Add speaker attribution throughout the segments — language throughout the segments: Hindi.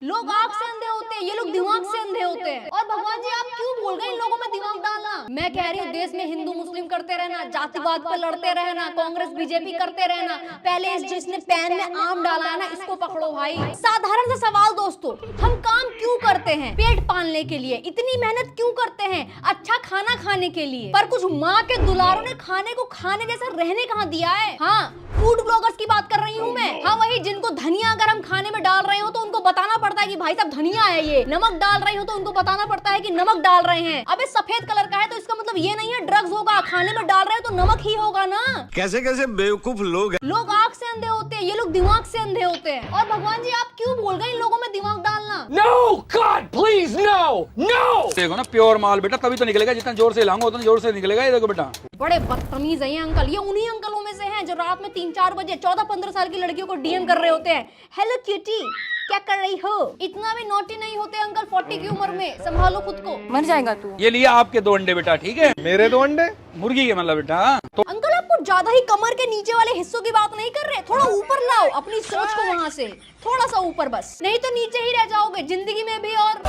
Speaker 1: लोग आंख से अंधे होते हैं, ये लोग दिमाग से अंधे होते हैं। और भगवान जी आप क्यों भूल गए इन लोगों में दिमाग डालना? मैं कह रही हूँ देश में हिंदू मुस्लिम करते रहना, जातिवाद पर लड़ते रहना, कांग्रेस बीजेपी करते रहना, पहले जिसने पैन में आम डाला है ना इसको पकड़ो भाई। साधारण सा सवाल दोस्तों, हम काम क्यों करते हैं? पेट पालने के लिए। इतनी मेहनत क्यों करते हैं? अच्छा खाना खाने के लिए। पर कुछ माँ के दुलारों ने खाने को खाने जैसा रहने कहाँ दिया है? हाँ, फूड ब्लॉगर्स की बात कर रही हूँ मैं। हाँ वही जिनको धनिया अगर हम खाने में डाल रहे हो तो उनको बताना पड़ता है कि भाई साहब धनिया है ये। नमक डाल रही हो तो उनको बताना पड़ता है कि नमक डाल रहे हैं। अबे सफेद कलर का है तो इसका मतलब ये नहीं है ड्रग्स होगा। खाने में डाल रहे हो तो नमक ही होगा ना।
Speaker 2: कैसे कैसे बेवकूफ लोग हैं।
Speaker 1: लोग आंख से अंधे होते हैं, ये लोग दिमाग से अंधे होते हैं। और भगवान जी आप क्यों भूल गए इन लोगों में दिमाग डालना?
Speaker 3: No, God, please, no, no! देखो ना प्योर माल बेटा, तभी तो निकलेगा। जितना जोर से हिलाऊंगा उतना जोर से निकलेगा। ये देखो बेटा,
Speaker 1: बड़े बदतमीज है ये अंकल। ये उन्हीं अंकलों में से हैं जो रात में 3-4 बजे 14-15 साल की लड़कियों को डीएम कर रहे होते हैं, हेलो क्यूटी क्या कर रही हो? इतना भी नोटी नहीं होते अंकल 40 की उम्र में। संभालो खुद को, मर जाएगा तू।
Speaker 3: ये लिए आपके 2 अंडे बेटा, ठीक है?
Speaker 4: मेरे 2 अंडे?
Speaker 3: मुर्गी के मतलब बेटा। तो
Speaker 1: अंकल आप कुछ ज्यादा ही कमर के नीचे वाले हिस्सों की बात नहीं कर रहे, थोड़ा ऊपर लाओ अपनी सोच को वहाँ से, थोड़ा सा ऊपर बस, नहीं तो नीचे ही रह जाओगे जिंदगी में भी। और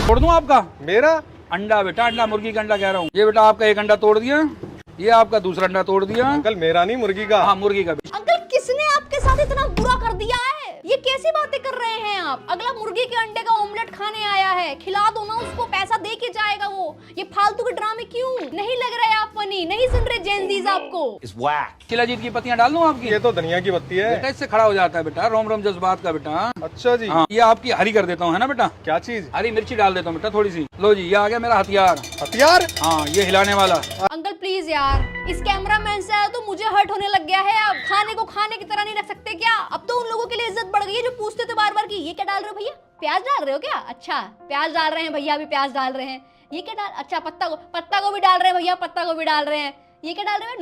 Speaker 3: तोड़ दूं आपका
Speaker 4: मेरा
Speaker 3: अंडा बेटा, अंडा मुर्गी का अंडा कह रहा हूँ। ये बेटा आपका 1 अंडा तोड़ दिया, ये आपका दूसरा अंडा तोड़ दिया।
Speaker 4: अंकल मेरा नहीं, मुर्गी का।
Speaker 3: हाँ मुर्गी का भी।
Speaker 1: अंकल किसने आपके साथ इतना बुरा कर दिया है? ये कैसी बातें कर रहे हैं आप? अगला मुर्गी के अंडे का ऑमलेट खाने आया है, खिला दो ना उसको, पैसा दे के जाएगा वो। ये फालतू के ड्रामे क्यों? नहीं लग रहे आप फनी? नहीं सुन रहे जेनजीज आपको?
Speaker 3: शिलाजीत की पत्तियां डाल दूं आपकी?
Speaker 4: ये तो धनिया की पत्ती है
Speaker 3: बेटा इससे खड़ा हो जाता है बेटा, रोम रोम जज्बात का बेटा।
Speaker 4: अच्छा जी।
Speaker 3: हाँ, ये आपकी हरी कर देता हूँ, है ना बेटा?
Speaker 4: क्या चीज?
Speaker 3: हरी मिर्ची डाल देता हूँ बेटा थोड़ी सी। लो जी, ये आ गया मेरा हथियार।
Speaker 4: हथियार?
Speaker 3: हाँ, ये हिलाने वाला।
Speaker 1: अंकल प्लीज यार, इस कैमरा मैन से तो मुझे हर्ट होने लग गया है। अब खाने को खाने की तरह नहीं रख सकते क्या? अब तो उन लोगों के लिए इज्जत बढ़ गई है जो पूछते थे बार बार कि ये क्या डाल रहे हो भैया? प्याज डाल रहे हो क्या? अच्छा प्याज डाल रहे हैं भैया, अभी प्याज डाल रहे हैं। ये क्या डाल, अच्छा पत्ता को भी डाल रहे हैं भैया, पत्ता को भी डाल रहे हैं। ये क्या डाल रहे हैं?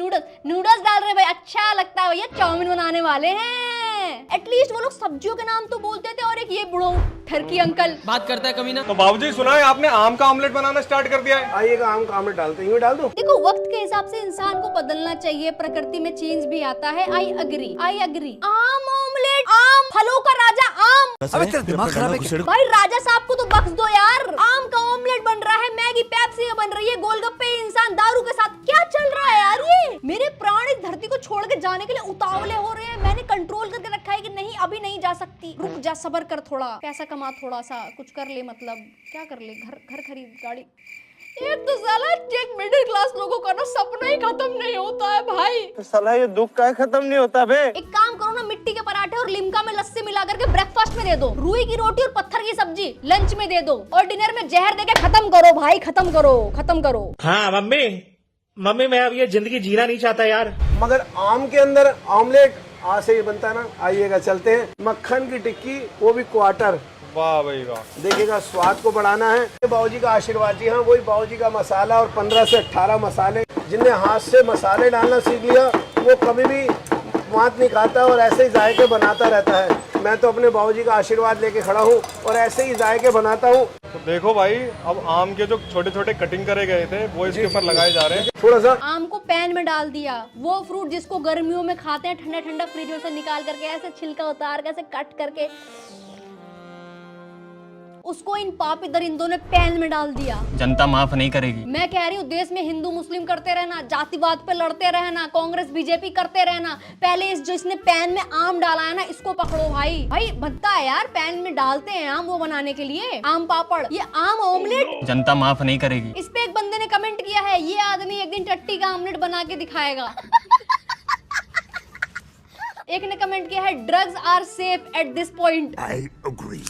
Speaker 1: नूडल्स डाल रहे हैं भाई। अच्छा लगता है भैया, चाउमीन बनाने वाले हैं। एटलीस्ट वो लोग सब्जियों के नाम तो बोलते थे। और एक ये बुढ़ो ठरकी अंकल
Speaker 5: बात करता है कभी ना।
Speaker 4: तो बाबूजी सुना है आपने आम का ऑमलेट बनाना स्टार्ट कर दिया है?
Speaker 6: आइएगा आम का ऑमलेट डालते हैं, डाल दो।
Speaker 1: देखो वक्त के हिसाब से इंसान को बदलना चाहिए, प्रकृति में चेंज भी आता है। I agree. आम ऑमलेट, आम फलों का राजा आम।
Speaker 2: अबे तेरा दिमाग खराब है क्या?
Speaker 1: भाई राजा साहब को तो बख्श दो यार। आम का ऑमलेट बन रहा है, मैगी पेप्सी बन रही है, गोलगप्पे इंसान दारू के साथ। क्या चल रहा है यार ये? मेरे प्राण इस धरती को छोड़ के जाने के लिए उतावले हो रहे हैं। मैंने कंट्रोल करके रखा है कि नहीं अभी नहीं जा सकती, रुक जा, सब्र कर, थोड़ा पैसा कमा, थोड़ा सा कुछ कर ले। मतलब क्या कर ले? घर खरीद, गाड़ी। एक तो साला एक मिडिल क्लास लोगों का ना सपना ही खत्म नहीं होता है भाई।
Speaker 6: तो साला ये दुख का खत्म नहीं होता बे।
Speaker 1: एक काम करो ना, मिट्टी के पराठे और लिमका में लस्सी मिला करके ब्रेकफास्ट में दे दो, रुई की रोटी और पत्थर की सब्जी लंच में दे दो, और डिनर में जहर देके खत्म करो भाई, खत्म करो।
Speaker 5: हाँ मम्मी मैं अब ये जिंदगी जीना नहीं चाहता यार।
Speaker 6: मगर आम के अंदर ऑमलेट आज से ही बनता है ना। आइएगा चलते हैं। मक्खन की टिक्की, वो भी क्वार्टर।
Speaker 4: वाह भाई वाह।
Speaker 6: देखिएगा स्वाद को बढ़ाना है। बाबूजी का आशीर्वाद। जी हाँ, वही बाबूजी का मसाला और 15 से 18 मसाले। जिनने हाथ से मसाले डालना सीख लिया वो कभी भी मात नहीं खाता और ऐसे ही जायके बनाता रहता है। मैं तो अपने बाबूजी का आशीर्वाद लेके खड़ा हूँ और ऐसे ही जायके बनाता हूँ।
Speaker 4: तो देखो भाई, अब आम के जो छोटे छोटे कटिंग करे गए थे वो इसके ऊपर लगाए जा रहे हैं।
Speaker 6: थोड़ा सा
Speaker 1: आम को पैन में डाल दिया, वो फ्रूट जिसको गर्मियों में खाते हैं ठंडा ठंडा फ्रिज में से निकाल करके ऐसे छिलका उतार के ऐसे कट करके उसको इन पापी दरिंदों ने पैन में डाल दिया।
Speaker 5: जनता माफ नहीं करेगी।
Speaker 1: मैं कह रही हूँ देश में हिंदू मुस्लिम करते रहना, जातिवाद पे लड़ते रहना, कांग्रेस बीजेपी करते रहना, पहले जिसने पैन में आम डाला है ना इसको पकड़ो भाई बनता है यार, पैन में डालते हैं आम वो बनाने के लिए, आम पापड़, ये आम ऑमलेट।
Speaker 5: जनता माफ नहीं करेगी।
Speaker 1: इस पे एक बंदे ने कमेंट किया है, ये आदमी एक दिन टट्टी का ऑमलेट बना के दिखाएगा। एक ने कमेंट किया है, drugs are safe at this point.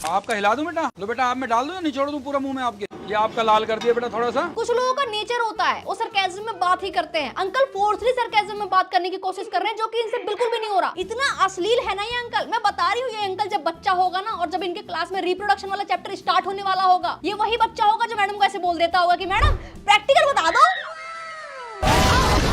Speaker 3: आपका हिला दूं बेटा? लो बेटा आप में डाल दूं या निचोड़ दूं पूरा मुंह में आपके? ये आपका लाल कर दिया बेटा थोड़ा सा।
Speaker 1: कुछ लोगों का नेचर होता है वो सरकाज़म में बात ही करते हैं। अंकल फोर्सली सरकाज़म में बात करने की कोशिश कर रहे हैं जो कि इनसे बिल्कुल भी नहीं हो रहा। इतना अश्लील है ना ये अंकल। मैं बता रही हूँ ये अंकल जब बच्चा होगा ना और जब इनके क्लास में रिप्रोडक्शन वाला चैप्टर स्टार्ट होने वाला होगा, ये वही बच्चा होगा जो मैडम को ऐसे बोल देता होगा कि मैडम प्रैक्टिकल बता दो,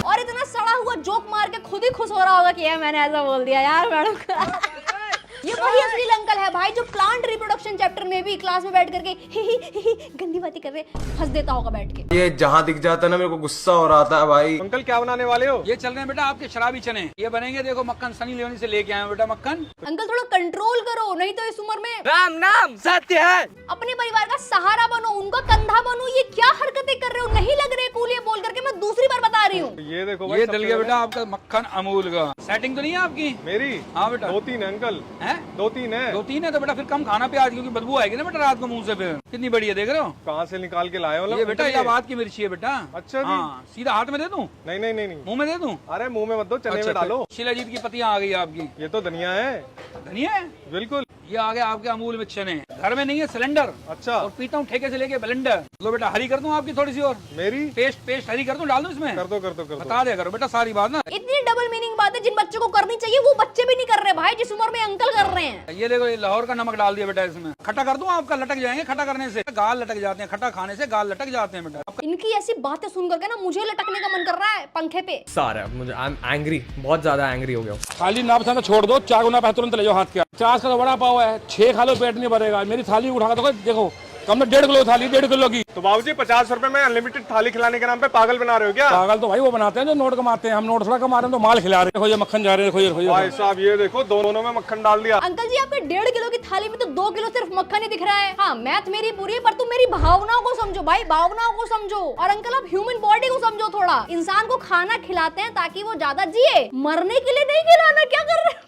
Speaker 1: और इतना सड़ा हुआ जोक मार के खुद ही खुश हो रहा होगा कि यार मैंने ऐसा बोल दिया यार मैडम को। ये वही असली अंकल है भाई जो प्लांट रिप्रोडक्शन चैप्टर में भी क्लास में बैठ करके ही गंदी बातें कर रहे हंस देता होगा बैठ के।
Speaker 6: ये जहाँ दिख जाता है ना मेरे को गुस्सा हो रहा था भाई।
Speaker 4: अंकल क्या बनाने वाले हो?
Speaker 3: ये चल रहे हैं बेटा आपके शराबी चने, ये बनेंगे देखो मक्खन सनी लियोनी से लेके आए हैं बेटा मक्खन।
Speaker 1: अंकल थोड़ा कंट्रोल करो, नहीं तो इस उम्र में
Speaker 7: राम नाम सत्य है।
Speaker 1: अपने परिवार का सहारा बनो, उनका कंधा बनो। ये क्या हरकतें कर रहे हो? नहीं लग रहे कूल ये बोल करके, मैं दूसरी बार बता रही हूँ।
Speaker 4: ये देखो
Speaker 3: ये डल गया बेटा आपका मक्खन अमूल का। सेटिंग तो नहीं है आपकी?
Speaker 4: मेरी?
Speaker 3: हाँ बेटा।
Speaker 4: 2-3 है अंकल।
Speaker 3: हैं?
Speaker 4: 2-3 है।
Speaker 3: 2-3 है तो बेटा फिर कम खाना प्याज, क्योंकि बदबू आएगी ना बेटा रात को मुंह से। फिर कितनी बड़ी है देख रहे हो?
Speaker 4: कहाँ से निकाल के लाए हो?
Speaker 3: ये बेटा इलाहाबाद की मिर्ची है बेटा।
Speaker 4: अच्छा जी।
Speaker 3: हाँ, सीधा हाथ में दे दूं?
Speaker 4: नहीं नहीं नहीं नहीं,
Speaker 3: मुंह में दे दूं?
Speaker 4: अरे मुंह में मत दो, चने में डालो।
Speaker 3: शिलाजीत की पत्तियां आ गई आपकी।
Speaker 4: ये तो धनिया है।
Speaker 3: धनिया है?
Speaker 4: बिल्कुल।
Speaker 3: ये आ गया आपके अमूल में चने। घर में नहीं है सिलेंडर।
Speaker 4: अच्छा।
Speaker 3: और पीता हूँ ठेके से लेके ब्लेंडर। लो बेटा हरी कर दूं आपकी थोड़ी सी और?
Speaker 4: मेरी?
Speaker 3: पेस्ट हरी कर दूं, डाल दूं इसमें?
Speaker 4: कर दो कर दो कर दो।
Speaker 3: बता दे करो बेटा सारी बात ना।
Speaker 1: इतनी डबल मीनिंग बात है जिन बच्चों को करनी चाहिए वो बच्चे भी नहीं कर रहे भाई, जिस उम्र में अंकल कर रहे हैं।
Speaker 3: ये देखो ये लाहौर का नमक डाल दिया बेटा इसमें। खट्टा कर दूं आपका? लटक जाएंगे खट्टा करने से, गाल लटक जाते हैं, खट्टा खाने से गाल लटक जाते हैं बेटा।
Speaker 1: इनकी ऐसी बातें सुन करके ना मुझे लटकने का मन कर रहा है पंखे पे।
Speaker 7: सारा मुझे आई एम एंग्री, बहुत ज्यादा एंग्री हो गया।
Speaker 3: खाली ना पसंद छोड़ दो, 4 गुना तुरंत ले जाओ हाथ के। 50 का तो बड़ा पाव है, 6 खा लो पेट नहीं भरेगा। मेरी थाली उठा कर देखो कम तो 1.5 किलो थाली, 1.5 किलो की।
Speaker 4: तो बाबूजी 50 रुपए में अनलिमिटेड थाली खिलाने के नाम पे पागल बना रहे हो क्या?
Speaker 3: पागल तो भाई वो बनाते हैं जो नोट कमाते हैं, हम नोट थोड़ा कमा रहे हैं, तो माल खिला रहे हैं। देखो ये मक्खन जा रहे हैं,
Speaker 4: भाई साहब ये देखो दोनों में मक्खन डाल दिया।
Speaker 1: अंकल जी आपके 1.5 किलो की थाली में तो 2 किलो सिर्फ मक्खन ही दिख रहा है। हाँ मैथ मेरी पूरी है, पर तुम मेरी भावनाओं को समझो भाई, भावनाओं को समझो। और अंकल आप ह्यूमन बॉडी को समझो थोड़ा। इंसान को खाना खिलाते हैं ताकि वो ज्यादा जिए, मरने के लिए नहीं खिलाना। क्या कर रहे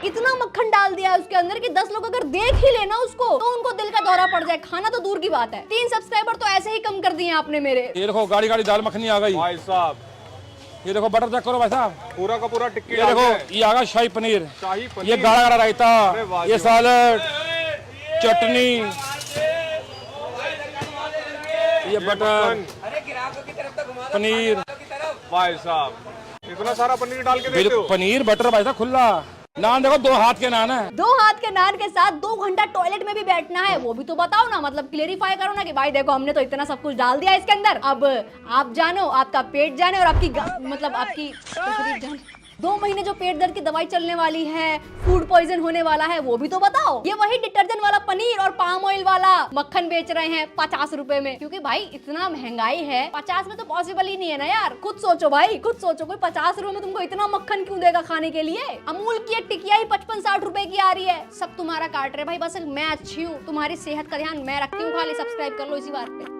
Speaker 1: इतना मक्खन डाल दिया है उसके अंदर कि 10 लोग अगर देख ही लेना उसको तो उनको दिल का दौरा पड़ जाए। खाना तो दूर की बात है। 3 सब्सक्राइबर तो ऐसे ही कम कर दिए आपने मेरे।
Speaker 3: ये देखो गाड़ी गाड़ी दाल मखनी आ गई
Speaker 4: भाई साहब।
Speaker 3: ये देखो बटर चेक करो भाई साहब,
Speaker 4: पूरा का पूरा टिक्की।
Speaker 3: ये देखो ये आ गया शाही पनीर,
Speaker 4: शाही पनीर,
Speaker 3: ये गाढ़ा गाढ़ा रायता, ये सैलेड, चटनी, ये बटर पनीर।
Speaker 4: भाई साहब इतना सारा पनीर डाल के देते हो?
Speaker 3: पनीर बटर भाई साहब खुला। नान देखो 2 हाथ के नान है।
Speaker 1: 2 हाथ के नान के साथ 2 घंटा टॉयलेट में भी बैठना है, वो भी तो बताओ ना। मतलब क्लेरिफाई करो ना कि भाई देखो हमने तो इतना सब कुछ डाल दिया इसके अंदर, अब आप जानो, आपका पेट जाने और आपकी मतलब आपकी शरीर जाने। 2 महीने जो पेट दर्द की दवाई चलने वाली है, फूड पॉइजन होने वाला है, वो भी तो बताओ। ये वही डिटर्जेंट वाला पनीर और पाम ऑयल वाला मक्खन बेच रहे हैं 50 रुपए में, क्योंकि भाई इतना महंगाई है। 50 में तो पॉसिबल ही नहीं है ना यार। खुद सोचो भाई, खुद सोचो, कोई 50 रुपए में तुमको इतना मक्खन क्यों देगा खाने के लिए? अमूल की एक टिकिया ही 55-60 रुपए की आ रही है। सब तुम्हारा काट रहे भाई, बस मैं अच्छी हूँ, तुम्हारी सेहत का ध्यान मैं रखती हूँ। खाली सब्सक्राइब कर लो इसी बात पे।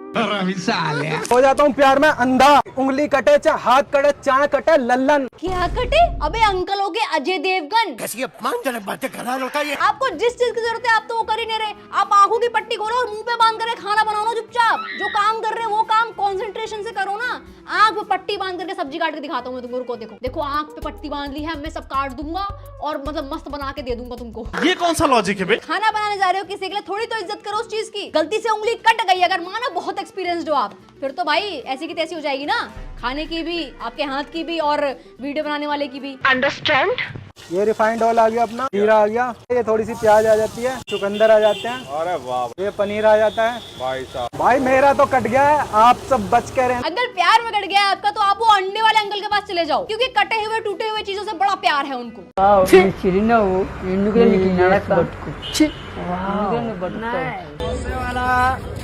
Speaker 7: हो जाता हूँ प्यार में अंधा, उंगली कटे चाहे हाथ कटे चाहे कटे लल्लन।
Speaker 1: क्या कटे? अबे अंकल हो गए अजय देवगन।
Speaker 2: कैसी अपमानजनक बातें कर रहा है लड़का ये।
Speaker 1: आपको जिस चीज की जरूरत है आप तो वो कर ही नहीं रहे। आप आंखों की पट्टी खोलो और मुंह पे बांध कर खाना बनाओ चुपचाप। जो काम कर रहे हैं वो काम कंसंट्रेशन से करो ना। आंख पे पट्टी बांध करके सब्जी काट के दिखाता हूँ मैं तुमको। रुको देखो, देखो आंख पे पट्टी बांध ली है, मैं सब काट दूंगा और मतलब मस्त बना के दे दूंगा तुमको।
Speaker 2: ये कौन सा लॉजिक है बे?
Speaker 1: खाना बनाने जा रहे हो किसी के लिए, थोड़ी तो इज्जत करो उस चीज की। गलती से उंगली कट गई, अगर माना बहुत एक्सपीरियंस्ड हो आप, फिर तो भाई ऐसी की तैसी हो जाएगी ना, खाने की भी, आपके हाथ की भी और वीडियो बनाने वाले की भी। अंडरस्टैंड?
Speaker 7: ये रिफाइंड ऑयल आ गया, अपना जीरा आ गया, ये थोड़ी सी प्याज आ जाती है, चुकंदर आ जाते हैं,
Speaker 4: अरे वाह,
Speaker 7: ये पनीर आ जाता है।
Speaker 4: भाई साहब
Speaker 7: भाई मेरा तो कट गया है, आप सब बच के रहें।
Speaker 1: अंकल प्यार में कट गया है आपका तो आप वो अंडे वाले अंकल के पास चले जाओ, क्योंकि कटे हुए टूटे हुए चीजों से बड़ा प्यार है उनको।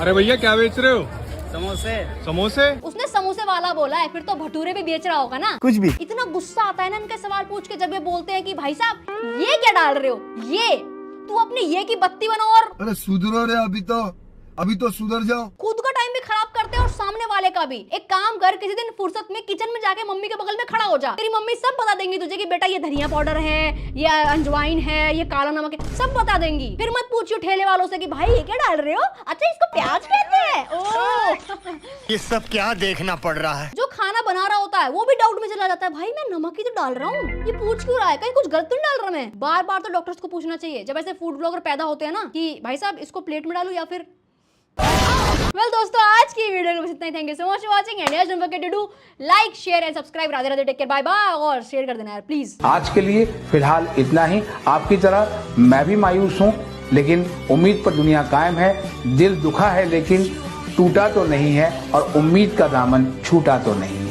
Speaker 4: अरे भैया क्या बेच रहे हो? समोसे। उसने
Speaker 1: समोसे वाला बोला है, फिर तो भटूरे भी बेच रहा होगा ना।
Speaker 7: कुछ भी।
Speaker 1: इतना गुस्सा आता है ना इनके सवाल पूछ के जब ये बोलते हैं कि भाई साहब ये क्या डाल रहे हो, ये तू अपने ये की बत्ती बनाओ और
Speaker 8: अरे सुधरो रे, अभी तो सुधर जाओ।
Speaker 1: खुद का टाइम भी खराब करते हैं और सामने वाले का भी। एक काम कर, किसी दिन फुर्सत में किचन में जाके मम्मी के बगल में खड़ा हो जा। तेरी मम्मी सब बता देंगी तुझे कि बेटा ये धनिया पाउडर है, ये अजवाइन है, ये काला नमक है, सब बता देंगी। फिर मत पूछियो ठेले वालों से कि भाई ये क्या डाल रहे हो, अच्छा इसको प्याज कहते हैं। ओह
Speaker 2: ये सब क्या देखना पड़ रहा है।
Speaker 1: जो खाना बना रहा होता है वो भी डाउट में चला जाता है, भाई मैं नमक ही तो डाल रहा हूँ, ये पूछ क्यों रहा है, कहीं कुछ गलत तो नहीं डाल रहा मैं। बार बार तो डॉक्टर्स को पूछना चाहिए जब ऐसे फूड ब्लॉगर पैदा होते हैं ना, कि भाई साहब इसको प्लेट में डालूं या फिर। वेल दोस्तों आज की वीडियो में बस इतना ही। Thank you so much for watching and don't forget to do like share and subscribe. Radhe Radhe, take care, bye bye, और शेयर कर देना यार प्लीज।
Speaker 9: आज के लिए फिलहाल इतना ही। आपकी तरह मैं भी मायूस हूँ, लेकिन उम्मीद पर दुनिया कायम है। दिल दुखा है लेकिन टूटा तो नहीं है, और उम्मीद का दामन छूटा तो नहीं।